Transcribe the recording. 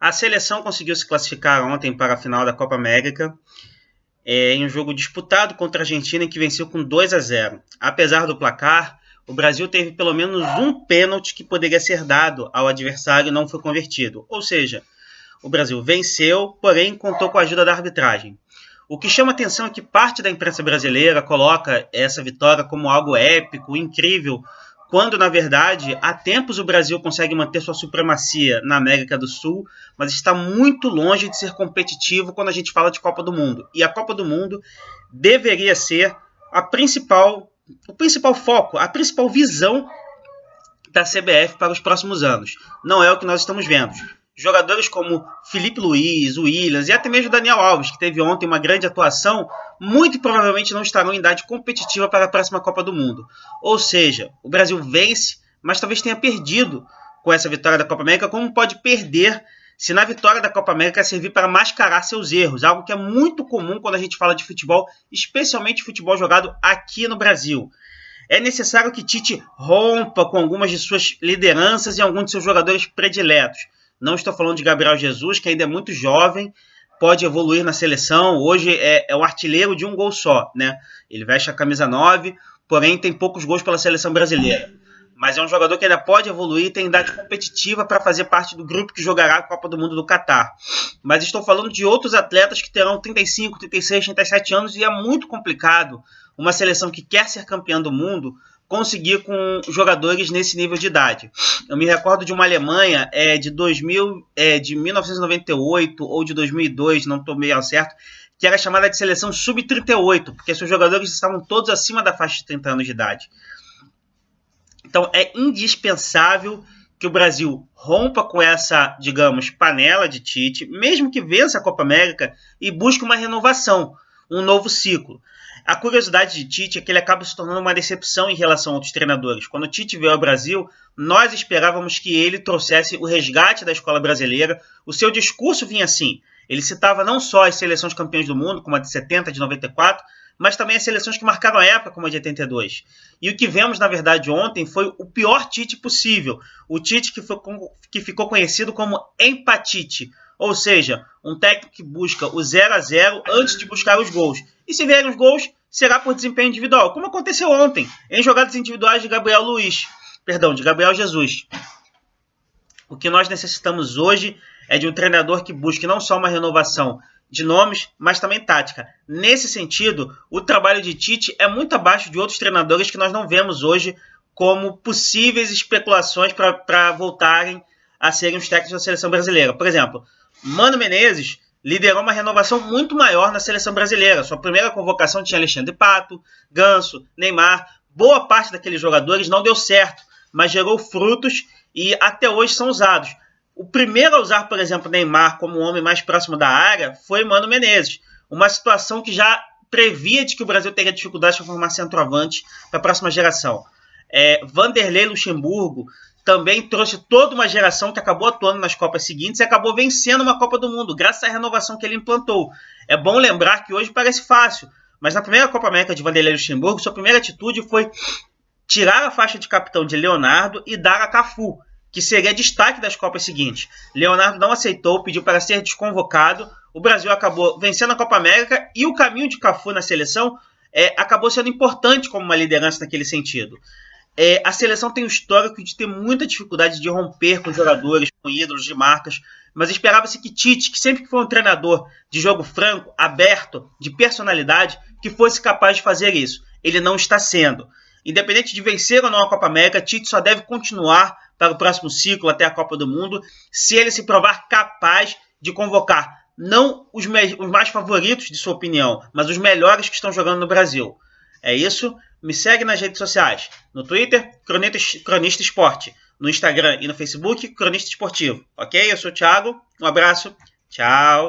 A seleção conseguiu se classificar ontem para a final da Copa América, em um jogo disputado contra a Argentina, que venceu com 2-0. Apesar do placar, o Brasil teve pelo menos um pênalti que poderia ser dado ao adversário e não foi convertido. Ou seja, o Brasil venceu, porém contou com a ajuda da arbitragem. O que chama atenção é que parte da imprensa brasileira coloca essa vitória como algo épico, incrível, quando, na verdade, há tempos o Brasil consegue manter sua supremacia na América do Sul, mas está muito longe de ser competitivo quando a gente fala de Copa do Mundo. E a Copa do Mundo deveria ser o principal foco, a principal visão da CBF para os próximos anos. Não é o que nós estamos vendo. Jogadores como Felipe Luiz, Williams e até mesmo Daniel Alves, que teve ontem uma grande atuação, muito provavelmente não estarão em idade competitiva para a próxima Copa do Mundo. Ou seja, o Brasil vence, mas talvez tenha perdido com essa vitória da Copa América, como pode perder se na vitória da Copa América servir para mascarar seus erros, algo que é muito comum quando a gente fala de futebol, especialmente futebol jogado aqui no Brasil. É necessário que Tite rompa com algumas de suas lideranças e alguns de seus jogadores prediletos. Não estou falando de Gabriel Jesus, que ainda é muito jovem, pode evoluir na seleção. Hoje é o artilheiro de um gol só, né? Ele veste a camisa 9, porém tem poucos gols pela seleção brasileira. Mas é um jogador que ainda pode evoluir e tem idade competitiva para fazer parte do grupo que jogará a Copa do Mundo do Catar. Mas estou falando de outros atletas que terão 35, 36, 37 anos e é muito complicado uma seleção que quer ser campeã do mundo conseguir com jogadores nesse nível de idade. Eu me recordo de uma Alemanha de 1998 ou de 2002, não estou meio ao certo, que era chamada de seleção sub-38, porque seus jogadores estavam todos acima da faixa de 30 anos de idade. Então é indispensável que o Brasil rompa com essa, digamos, panela de Tite, mesmo que vença a Copa América, e busque uma renovação, um novo ciclo. A curiosidade de Tite é que ele acaba se tornando uma decepção em relação a outros treinadores. Quando o Tite veio ao Brasil, nós esperávamos que ele trouxesse o resgate da escola brasileira. O seu discurso vinha assim. Ele citava não só as seleções campeãs do mundo, como a de 70, de 94, mas também as seleções que marcaram a época, como a de 82. E o que vemos, na verdade, ontem foi o pior Tite possível. O Tite que ficou conhecido como empatite. Ou seja, um técnico que busca o 0-0 antes de buscar os gols. E se vierem os gols, será por desempenho individual, como aconteceu ontem, em jogadas individuais de Gabriel Jesus. O que nós necessitamos hoje é de um treinador que busque não só uma renovação de nomes, mas também tática. Nesse sentido, o trabalho de Tite é muito abaixo de outros treinadores que nós não vemos hoje como possíveis especulações para voltarem a serem os técnicos da seleção brasileira. Por exemplo, Mano Menezes liderou uma renovação muito maior na seleção brasileira. Sua primeira convocação tinha Alexandre Pato, Ganso, Neymar. Boa parte daqueles jogadores não deu certo, mas gerou frutos e até hoje são usados. O primeiro a usar, por exemplo, Neymar como o homem mais próximo da área foi Mano Menezes. Uma situação que já previa de que o Brasil teria dificuldade para formar centroavante para a próxima geração. Vanderlei Luxemburgo também trouxe toda uma geração que acabou atuando nas Copas seguintes e acabou vencendo uma Copa do Mundo, graças à renovação que ele implantou. É bom lembrar que hoje parece fácil, mas na primeira Copa América de Vanderlei Luxemburgo, sua primeira atitude foi tirar a faixa de capitão de Leonardo e dar a Cafu, que seria destaque das Copas seguintes. Leonardo não aceitou, pediu para ser desconvocado. O Brasil acabou vencendo a Copa América e o caminho de Cafu na seleção acabou sendo importante como uma liderança naquele sentido. A seleção tem um histórico de ter muita dificuldade de romper com jogadores, com ídolos de marcas, mas esperava-se que Tite, que sempre foi um treinador de jogo franco, aberto, de personalidade, que fosse capaz de fazer isso. Ele não está sendo. Independente de vencer ou não a Copa América, Tite só deve continuar para o próximo ciclo, até a Copa do Mundo, se ele se provar capaz de convocar não os mais favoritos de sua opinião, mas os melhores que estão jogando no Brasil. É isso. Me segue nas redes sociais. No Twitter, Cronista Esporte. No Instagram e no Facebook, Cronista Esportivo. Ok? Eu sou o Thiago. Um abraço. Tchau.